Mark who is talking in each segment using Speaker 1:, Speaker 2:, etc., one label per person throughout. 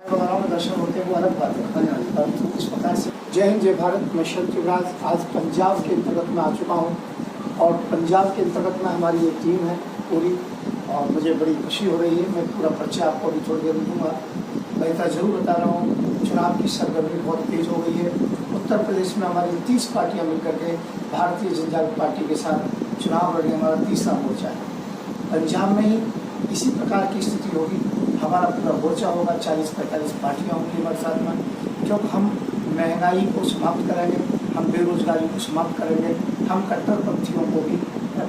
Speaker 1: वगैरह में दर्शन होते हैं वो अलग बात है। परंतु इस प्रकार से जय हिंद जय भारत, मैं शंत युवराज आज पंजाब के अंतर्गत में आ चुका हूँ और पंजाब के अंतर्गत में हमारी एक टीम है पूरी और मुझे बड़ी खुशी हो रही है। मैं पूरा परिचय आपको अभी थोड़ी देर में दूँगा। मैं इतना जरूर बता रहा हूँ, चुनाव की सरगर्मी बहुत तेज हो गई है। उत्तर प्रदेश में हमारी 30 पार्टियाँ मिलकर के भारतीय जनता पार्टी के साथ चुनाव लड़ने हमारा तीसरा मोर्चा है। पंजाब में ही इसी प्रकार की स्थिति होगी, हमारा पूरा मोर्चा होगा, 40-45 पार्टियाँ होंगी हमारे साथ में। जब हम महंगाई को समाप्त करेंगे, हम बेरोजगारी को समाप्त करेंगे, हम कट्टरपंथियों को भी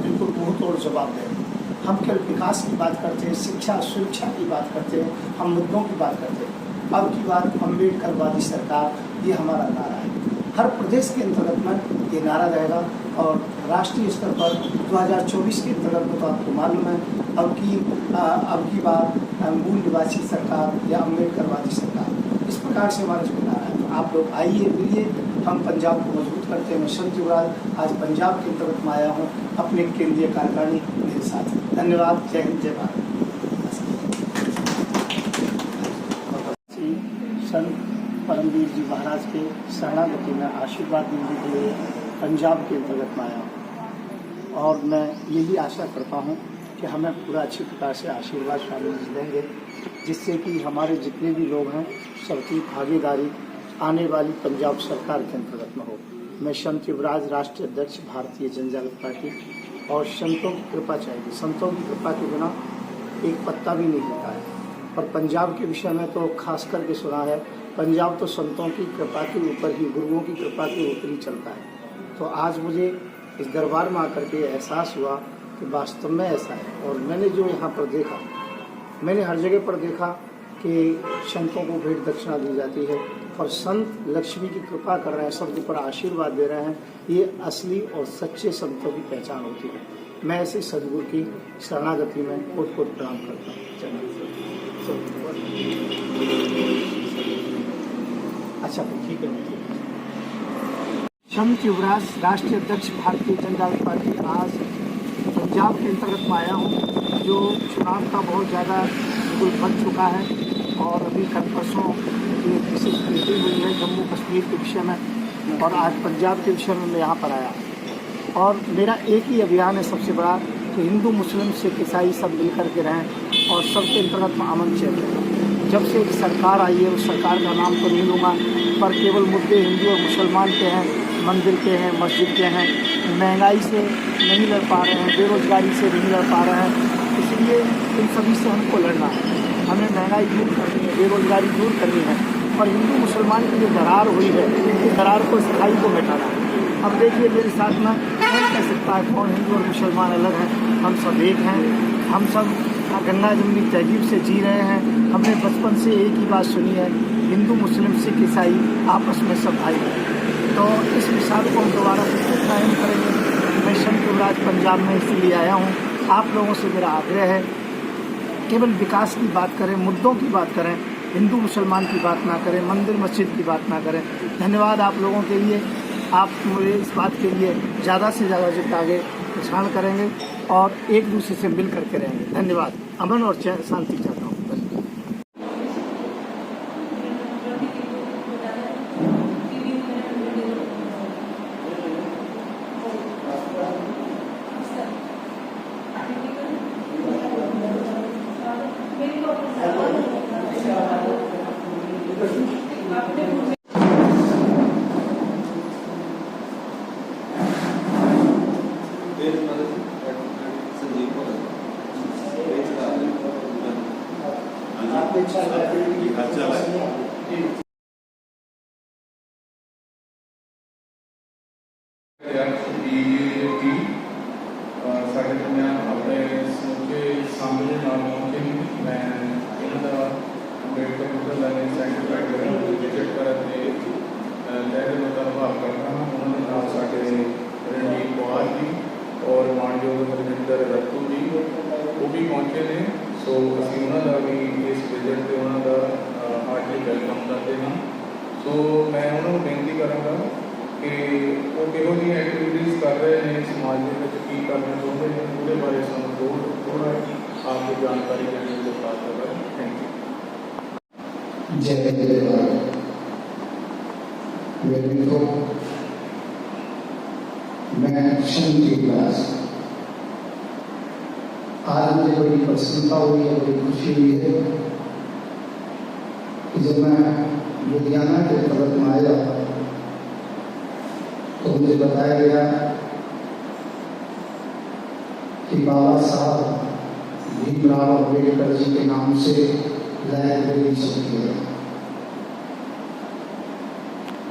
Speaker 1: बिल्कुल मुँह तोड़ जवाब देंगे। हम केवल विकास की बात करते हैं, शिक्षा सुरक्षा की बात करते हैं, हम मुद्दों की बात करते हैं। अब की बात अम्बेडकरवादी सरकार, ये हमारा नारा है। हर प्रदेश के अंतर्गत में ये नारा रहेगा और राष्ट्रीय स्तर पर 2024 के अंतर्गत में तो आपको मालूम है अब की बार मूल निवासी सरकार या अम्बेडकरवादी सरकार, इस प्रकार से हमारा जो नारा है। तो आप लोग आइए मिलिए, हम पंजाब को मजबूत करते हैं। मैं शंत युवराज आज पंजाब के अंतर्गत में आया हूँ अपने केंद्रीय कार्यकारिणी मेरे साथ। धन्यवाद। जय हिंद जय भारत। संत परमवीर जी महाराज के शरणागति में आशीर्वाद देने के लिए पंजाब के अंतर्गत में आया हूँ और मैं यही आशा करता हूँ कि हमें पूरा अच्छी प्रकार से आशीर्वाद स्वामी जी देंगे, जिससे कि हमारे जितने भी लोग हैं सबकी भागीदारी आने वाली पंजाब सरकार के अंतर्गत में हो। मैं शंत युवराज राष्ट्रीय अध्यक्ष भारतीय जनजागृत पार्टी, और संतों की कृपा चाहिए। संतों की कृपा के बिना एक पत्ता भी नहीं हिलता है। और पंजाब के विषय में तो खास करके सुना है, पंजाब तो संतों की कृपा के ऊपर ही, गुरुओं की कृपा के ऊपर ही चलता है। तो आज मुझे इस दरबार में आकर के एहसास हुआ कि वास्तव में ऐसा है। और मैंने जो यहाँ पर देखा, मैंने हर जगह पर देखा कि संतों को भेंट दक्षिणा दी जाती है और संत लक्ष्मी की कृपा कर रहे हैं, सबके ऊपर आशीर्वाद दे रहे हैं। ये असली और सच्चे संतों की पहचान होती है। मैं ऐसे सदगुरु की शरणागति में कोट-कोट प्रणाम करता हूँ। अच्छा ठीक है। शंत युवराज राष्ट्रीय अध्यक्ष भारतीय जनजागृत पार्टी आज पंजाब के अंतर्गत में आया हूँ, जो चुनाव का बहुत ज़्यादा बिल्कुल बन चुका है और अभी कल परसों एक विशेष मीटिंग हुई है जम्मू कश्मीर के विषय में, और आज पंजाब के विषय में मैं यहाँ पर आया। और मेरा एक ही अभियान है सबसे बड़ा कि हिंदू मुस्लिम सिख ईसाई सब मिल कर के रहें और सबके अंतर्गत में अमन चाहिए। जब से एक सरकार आई है, उस सरकार का नाम तो नहीं लूँगा, पर केवल मुद्दे हिंदू और मुसलमान के हैं, मंदिर के हैं, मस्जिद के हैं। महंगाई से नहीं लड़ पा रहे हैं, बेरोजगारी से नहीं लड़ पा रहे हैं, इसलिए इन सभी से हमको लड़ना है। हमें महंगाई दूर करनी है, बेरोजगारी दूर करनी है और हिंदू मुसलमान की जो दरार हुई है, इस दरार को स्थायी को मिटाना है। अब देखिए मेरे साथ में कौन कह सकता है कौन हिंदू और मुसलमान अलग हैं? हम सब एक हैं। हम सब गंगा जमुनी तहजीब से जी रहे हैं। हमने बचपन से एक ही बात सुनी है, हिंदू मुस्लिम सिख ईसाई आपस में सब भाई हैं। तो इस मिसाल को हम दोबारा से कायम करेंगे। मैं शंत युवराज पंजाब में इसीलिए आया हूँ। आप लोगों से मेरा आग्रह है, केवल विकास की बात करें, मुद्दों की बात करें, हिंदू मुसलमान की बात ना करें, मंदिर मस्जिद की बात ना करें। धन्यवाद आप लोगों के लिए। आप मुझे इस बात के लिए ज़्यादा से ज़्यादा जितना आगे प्रचार करेंगे और एक दूसरे से मिल करके रहेंगे। धन्यवाद। अमन और शांति चाहता हूँ।
Speaker 2: ਸਾਡੇ ਦਰਮਿਆਨ ਆਪਣੇ ਸਮੁੱਚੇ ਸਾਹਮਣੇ ਨਾਲ ਪਹੁੰਚੇ ਮੈਂ ਇਹਨਾਂ ਦਾ ਅੰਬੇਡਕਰ ਪੁਤਲਾ ਨੇ ਸੈਂਟਰ ਕਰਨ ਵਿਜ਼ਿਟ ਕਰਨ ਦੇ ਲਹਿਰ ਦਾ ਧੰਨਵਾਦ ਕਰਦਾ ਹਾਂ। ਉਹਨਾਂ ਦੇ ਨਾਲ ਸਾਡੇ ਰਣਜੀਤ ਕੌਰ ਜੀ ਔਰ ਮਾਨਯੋਗ ਹਰਜਿੰਦਰ ਰੱਤੂ ਜੀ ਉਹ ਵੀ ਪਹੁੰਚੇ ਨੇ। ਸੋ ਅਸੀਂ ਉਹਨਾਂ ਦਾ ਵੀ ਇਸ ਵਿਜ਼ਿਟ ਤੇ ਉਹਨਾਂ ਦਾ ਹਾਰਟਲੀ ਵੈਲਕਮ ਕਰਦੇ ਹਾਂ। ਸੋ ਮੈਂ ਉਹਨਾਂ ਨੂੰ ਬੇਨਤੀ ਕਰਾਂਗਾ कि वो किहो जी एक्टिविटीज़ कर रहे हैं समाज में की करना चाहते हैं, उसके बारे में थोड़ा आपको जानकारी देने को बात कर रहे हैं। Thank you.
Speaker 3: जय जयकार। मेरे तो मैं शनि दास। आज मुझे बड़ी प्रसन्नता हुई है, बड़ी खुशी हुई है कि जब मैं लुधियाना के पर्वत में आया तो मुझे बताया गया कि बाबा साहब भीमराव अम्बेडकर जी के नाम से लाइब्रेरी चलती है।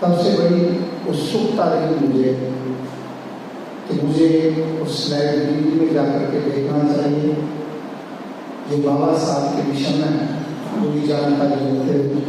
Speaker 3: तब से बड़ी उत्सुकता रही मुझे कि मुझे उस लाइब्रेरी में जाकर के देखना चाहिए जो बाबा साहब के विषय में पूरी जानकारी देते हुए।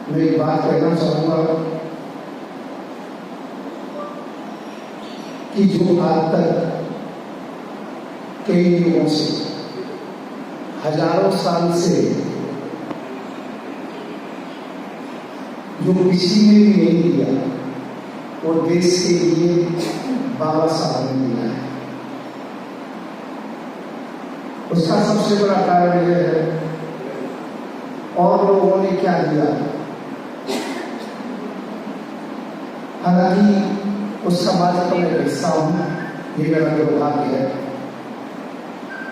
Speaker 3: मैं एक बात कहना चाहूँगा कि जो आज तक कई युगों से, हजारों साल से जो किसी ने भी नहीं दिया वो देश के लिए बाबा साहब ने दिया है। उसका सबसे बड़ा कारण यह है, और लोगों ने क्या दिया। हालांकि उस समाज का मैं हिस्सा हूँ, ये मेरा दुर्भाग्य है।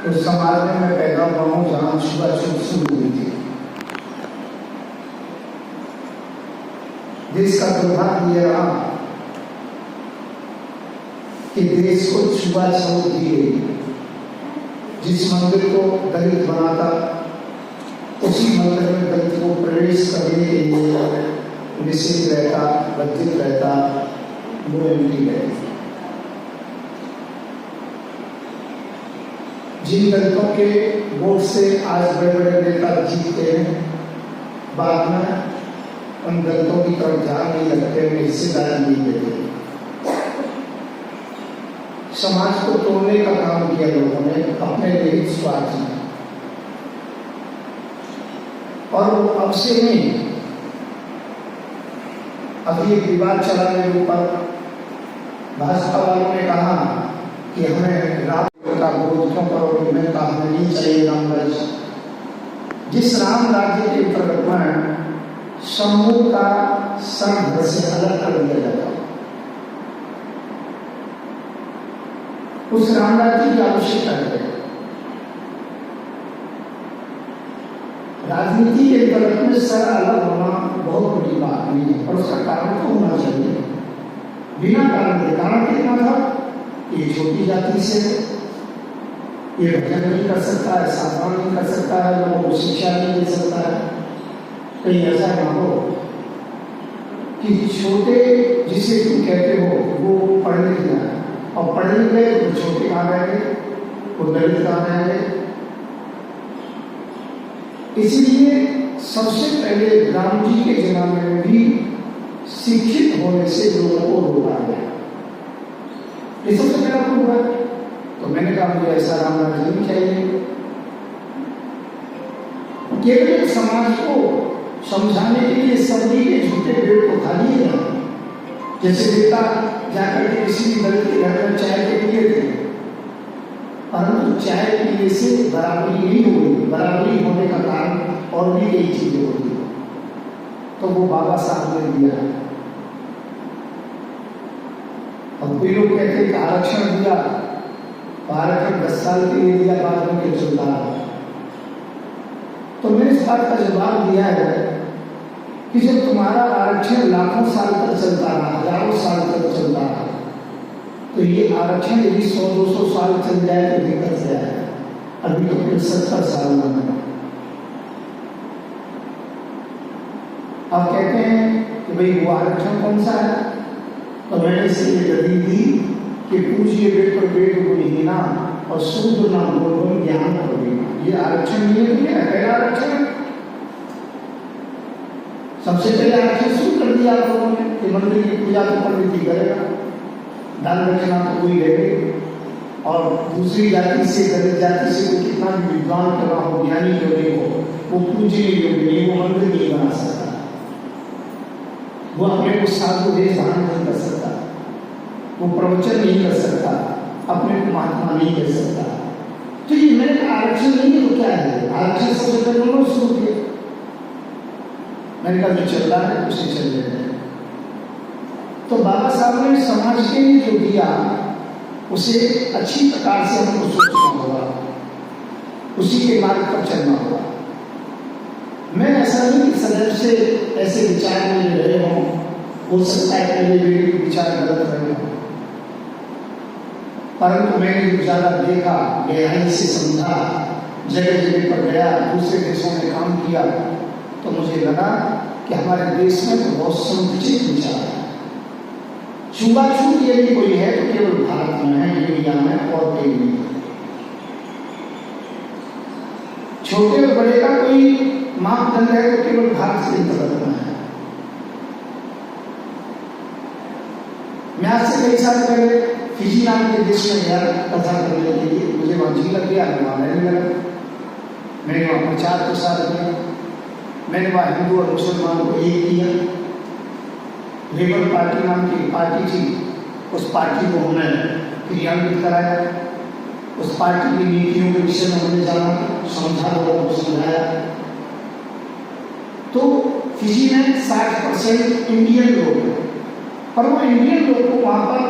Speaker 3: उस समाज में मैं पैदा हुआ हूँ जहाँ छुआछूत शुरू हुई थी। देश का दुर्भाग्य यह रहा कि देश को छुआछूत दी गई। जिस मंदिर को दलित बनाता, उसी मंदिर में दलित को प्रवेश करने के लिए निषेध रहता, लज्जित रहता, मोरालिटी रहती। जिन दलितों के वोट से आज बड़े बड़े नेता जीतते हैं, बाद में उन दलितों की तरफ ध्यान नहीं रखते, उन्हें हिस्सेदारी नहीं देते। समाज को तोड़ने का काम किया लोगों ने अपने निहित स्वार्थ में, और वो अब से नहीं। अभी एक विवाद चला मेरे ऊपर, भाजपा वालों ने कहा कि हमें राम का विरोध क्यों करोगे। मैंने कहा हमें नहीं चाहिए राम राज्य। जिस राम राज्य के अंतर्गत में समूह का संघ से अलग कर दिया जाता, उस राम राज्य की आवश्यकता है। राजनीति के अंतर्गत में सर अलग होना बहुत बड़ी बात नहीं है, और उसका कारण तो होना चाहिए। बिना कारण के, कारण कितना था, ये छोटी जाति से ये भजन नहीं कर सकता है, साधना नहीं कर सकता है, लोगों को शिक्षा नहीं दे सकता है। कहीं ऐसा ना हो कि छोटे जिसे तुम कहते हो वो पढ़ने जाए, और पढ़ने गए तो छोटे कहाँ रहेंगे, वो दलित कहाँ रहेंगे। इसलिए सबसे पहले राम जी के जमाने में भी शिक्षित होने से लोगों को रोका गया। ये सबसे पहला हुआ। तो मैंने कहा मुझे ऐसा राम राज्य नहीं चाहिए। केवल समाज को समझाने के लिए सभी के झूठे पेड़ को खा लिए ना। जैसे बेटा जाकर के किसी भी दलित के घर में चाय के लिए थे, परंतु चाय पीने से बराबरी नहीं हुई। बराबरी होने का कारण और भी कई चीजें होती है, तो वो बाबा साहब ने दिया है। अब कोई लोग कहते हैं कि आरक्षण दिया, आरक्षण 10 साल के लिए दिया, बाद में क्यों चलता है। तो मैंने इस बात का जवाब दिया है कि जब तुम्हारा आरक्षण लाखों साल तक चलता रहा, हजारों साल तक चलता रहा, तो ये आरक्षण यदि 100-200 साल चल जाए तो दिक्कत क्या है। अभी तो फिर 70 साल में है। अब कहते हैं कि भाई वो आरक्षण कौन सा है, तो मैंने इसलिए दलील दी कि पूछिए वेद पर वेद को नहीं ना, और शूद्र ना बोल ज्ञान कर देना। ये आरक्षण नहीं है, पहला आरक्षण। सबसे पहले आरक्षण शुरू कर दिया आप लोगों ने कि मंदिर की पूजा तो पंडित ही करेगा, दान दक्षिणा तो कोई लेंगे, और दूसरी जाति से, दलित जाति से वो कितना भी विद्वान करना हो, ज्ञानी क्यों नहीं हो, वो पूजनीय योग्य नहीं, वो मंदिर नहीं बना सकता, वो अपने को साधु वेश धारण नहीं कर सकता, वो प्रवचन नहीं कर सकता, अपने को महात्मा नहीं कर सकता। तो ये मैंने आरक्षण नहीं है तो क्या है। आरक्षण सबसे दूसरे ने दोनों शुरू किए। मैंने कहा जो चल रहा है उसे चल रहे हैं। तो बाबा साहब ने समाज के लिए जो दिया उसे अच्छी प्रकार से हमको सोचना होगा, उसी के मार्ग पर चलना होगा। मैं ऐसा नहीं कि सदैव से ऐसे विचार में रहे हों, हो सकता है कि मेरे विचार गलत रहे हों, परंतु मैंने जो ज़्यादा देखा, गहराई से समझा, जगह जगह पर गया, दूसरे देशों में काम किया, तो मुझे लगा कि हमारे देश में तो बहुत संकुचित विचार है। छुआछूत यदि कोई है तो केवल भारत में है, इंडिया में, और कहीं नहीं। छोटे और बड़े का कोई मापदंड है तो केवल भारत से अंतर्गत में है। मैं आज से कई साल पहले फिजी नाम के देश में गया कथा करने के लिए। मुझे वहाँ जी लग गया, वहाँ रहने लगा। मैंने वहाँ प्रचार प्रसार किया। मैंने वहाँ हिंदू और मुसलमान को एक किया। लेबर पार्टी नाम की पार्टी थी, उस पार्टी को हमने क्रियान्वित कराया। उस पार्टी की नीतियों के विषय में हमने जाना, समझा, लोगों को समझाया। तो फिजी में 60% इंडियन लोग हैं, पर वो इंडियन लोग को वहाँ पर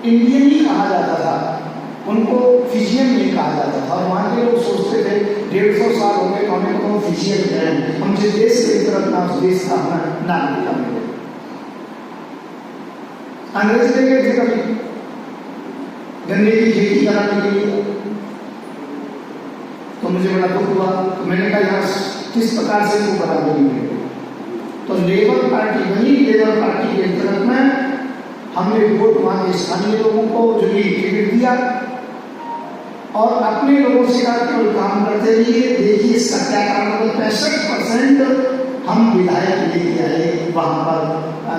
Speaker 3: इंडियन ही कहा जाता था, उनको फिजियन नहीं कहा जाता था। और वहाँ के लोग सोचते थे 150 साल हो गए तो हमें तो फिजियन हैं, हम जिस देश के तरफ ना उस देश का अपना नाम लिखा मिले। अंग्रेज ले गए थे कभी गन्ने की खेती कराने के लिए, तो मुझे बड़ा दुख हुआ। तो मैंने कहा यहाँ किस प्रकार से वो बराबरी है। तो लेबर पार्टी बनी। लेबर पार्टी के अंतर्गत में हमने वोट वहाँ के स्थानीय लोगों को जो ये टिकट दिया और अपने लोगों से कहा केवल काम करते रहिए, देखिए इसका क्या काम होगा। 65% हम विधायक लेके आए वहाँ पर,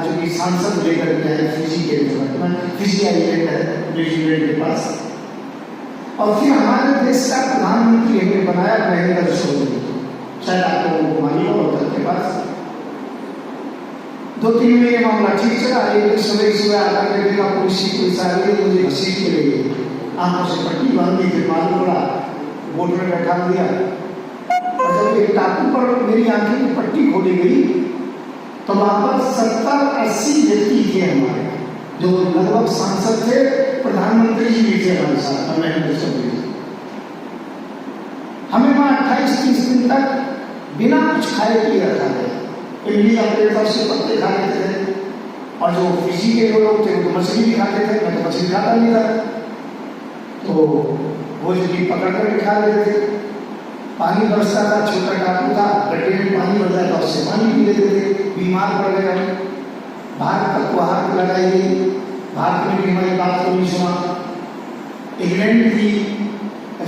Speaker 3: जो कि सांसद लेकर के आए फिजी के अंतर्गत में। फिजी आइलैंड है न्यूजीलैंड के पास। और फिर हमारे देश का प्रधानमंत्री हमने बनाया महेंद्र चौधरी, शायद आप लोगों को मालूम हो के पास। 2-3 महीने मामला ठीक चला। एक सुबह आकर के देखा पुलिस आ गई, मुझे घसीट के ले गई, आंखों से पट्टी बांधी, फिर मालूम पड़ा, बोट में बैठा दिया। और जब एक टापू पर मेरी आंखें की पट्टी खोली गई तो वहां पर 70-80 व्यक्ति थे हमारे, जो लगभग सांसद थे, प्रधानमंत्री जी भी थे हमारे साथ। हमें वहां 28-30 दिन तक बिना कुछ खाए पिए रखा गया। इमली का पेड़ पर से पत्ते खा लेते थे, और जो फिजी के लोग थे वो तो मछली भी खाते थे, मैं तो मछली खाता नहीं था, तो वो जो पकड़ कर खा लेते थे। पानी बरसता था, छोटा टापू था, गड्ढे में पानी भर जाता, उससे पानी पी लेते थे। बीमार पड़ गए। भारत तक को हाथ लगाई गई, भारत में भी हमारी बात को नहीं सुना। इंग्लैंड की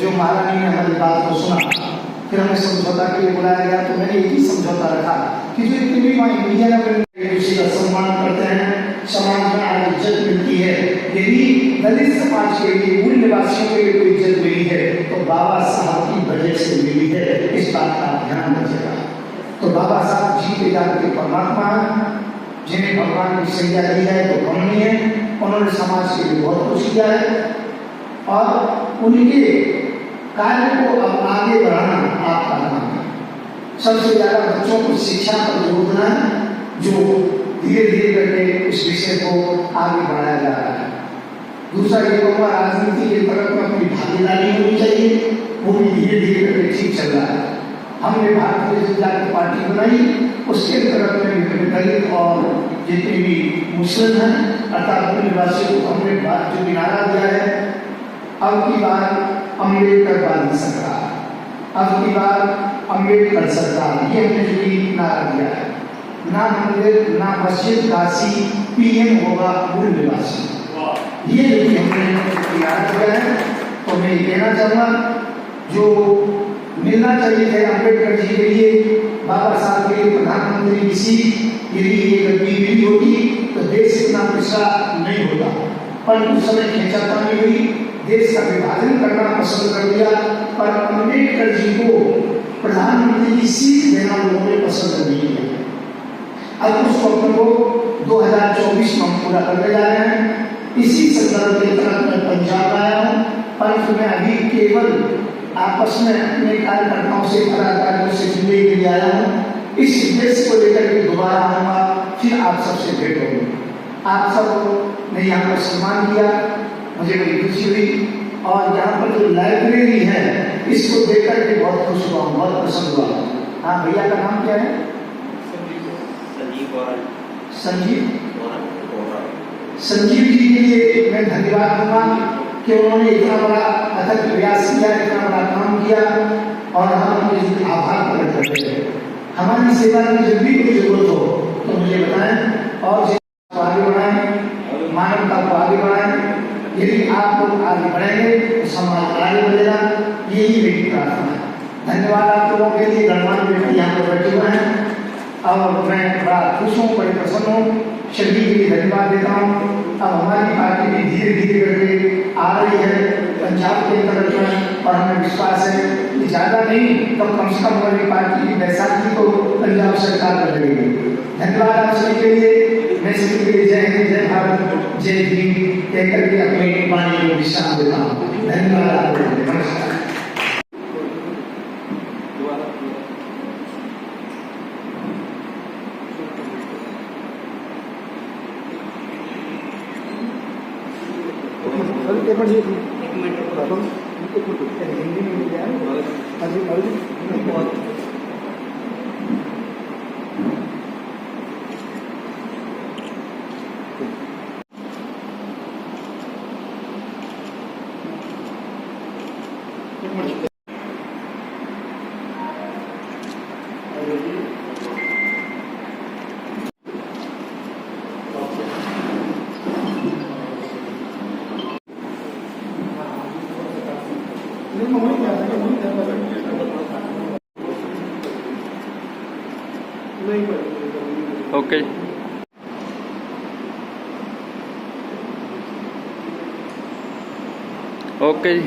Speaker 3: जो महारानी ने हमारी बात को सुना, फिर हमें समझौता के लिए बुलाया गया। तो मैंने एक ही समझौता रखा कि जो इतनी भी वहाँ इंडिया में उसी का सम्मान करते हैं, समाज में आज इज्जत मिलती है। यदि दलित समाज के लिए, मूल निवासियों के लिए कोई इज्जत मिली है तो बाबा साहब की वजह से मिली है, इस बात का ध्यान रखिएगा। तो बाबा साहब जी के जान के परमात्मा हैं, जिन्हें भगवान की संज्ञा दी है तो कम नहीं है। उन्होंने समाज के लिए बहुत कुछ किया है और उनके कार्य को अब आगे बढ़ाना आपका काम है। सबसे ज्यादा बच्चों को शिक्षा पर जोर देना है, जो धीरे धीरे करके उस विषय को आगे बढ़ाया जा रहा है। दूसरा ये कहूँगा, राजनीति के तरफ में अपनी भागीदारी होनी चाहिए, वो भी धीरे धीरे करके ठीक चल रहा है। हमने भारतीय जनता पार्टी बनाई, उसके अंतर्गत में दलित और जितने भी मुस्लिम हैं अर्थात मूल निवासियों को हमने जो नारा दिया है, अब की बार अम्बेडकर वादी सरकार, अब की बार अम्बेडकर सरकार, ये हमने जो भी नारा दिया है। ना मंदिर ना मस्जिद, काशी, पीएम होगा मूल निवासी, ये जो भी हमने याद किया है। तो मैं ये कहना चाहूँगा, जो मिलना चाहिए थे अम्बेडकर जी के लिए, बाबा साहब के लिए प्रधानमंत्री की सीट यदि ये मिली होती तो देश इतना पिछड़ा नहीं होता। पर उस समय खींचातानी हुई, देश का विभाजन करना पसंद कर दिया, पर अम्बेडकर जी को प्रधानमंत्री की सीट देना लोगों ने पसंद नहीं किया। अब उस स्वप्न को 2024 में हम पूरा करने जा रहे हैं। इसी संदर्भ के तहत मैं पंजाब आया हूँ, परंतु मैं अभी केवल आपस में अपने कार्यकर्ताओं से, कलाकारों से इस उद्देश्य को लेकर के दोबारा आऊंगा, फिर आप सबसे भेंट होगी। आप सब ने यहाँ पर सम्मान किया, मुझे बड़ी खुशी हुई और यहाँ पर जो लाइब्रेरी है इसको देख करके बहुत खुश हुआ, बहुत पसंद हुआ। हाँ भैया का नाम क्या है? संजीव जी के लिए मैं धन्यवाद दूंगा कि उन्होंने इतना बड़ा अथक प्रयास किया, इतना बड़ा काम किया और हम उनके आभार प्रकट करते हैं। हमारी सेवा की जब भी कोई जरूरत हो तो मुझे बताएं और आगे बढ़ाएं, मानवता को आगे बढ़ाएं। यदि आप लोग आगे बढ़ेंगे तो समाज आगे बढ़ेगा, यही मेरी प्रार्थना है। धन्यवाद आप लोगों के लिए। गणमान्य व्यक्ति यहाँ पर बैठे हुए हैं और मैं बड़ा खुश हूँ, बड़े प्रसन्न हूँ, सभी के लिए धन्यवाद देता हूँ। अब हमारी पार्टी भी धीरे धीरे करके आ रही है पंजाब के तरफ में और हमें विश्वास है कि ज़्यादा नहीं तो कम से कम हमारी पार्टी की बैसाखी को पंजाब सरकार कर देगी। धन्यवाद आप सभी के लिए। मैं सभी के लिए जय हिंद, जय भारत, जय भीम कह करके अपनी वाणी को विश्राम देता हूँ। धन्यवाद आपको। नमस्कार।
Speaker 4: ओके ओके जी।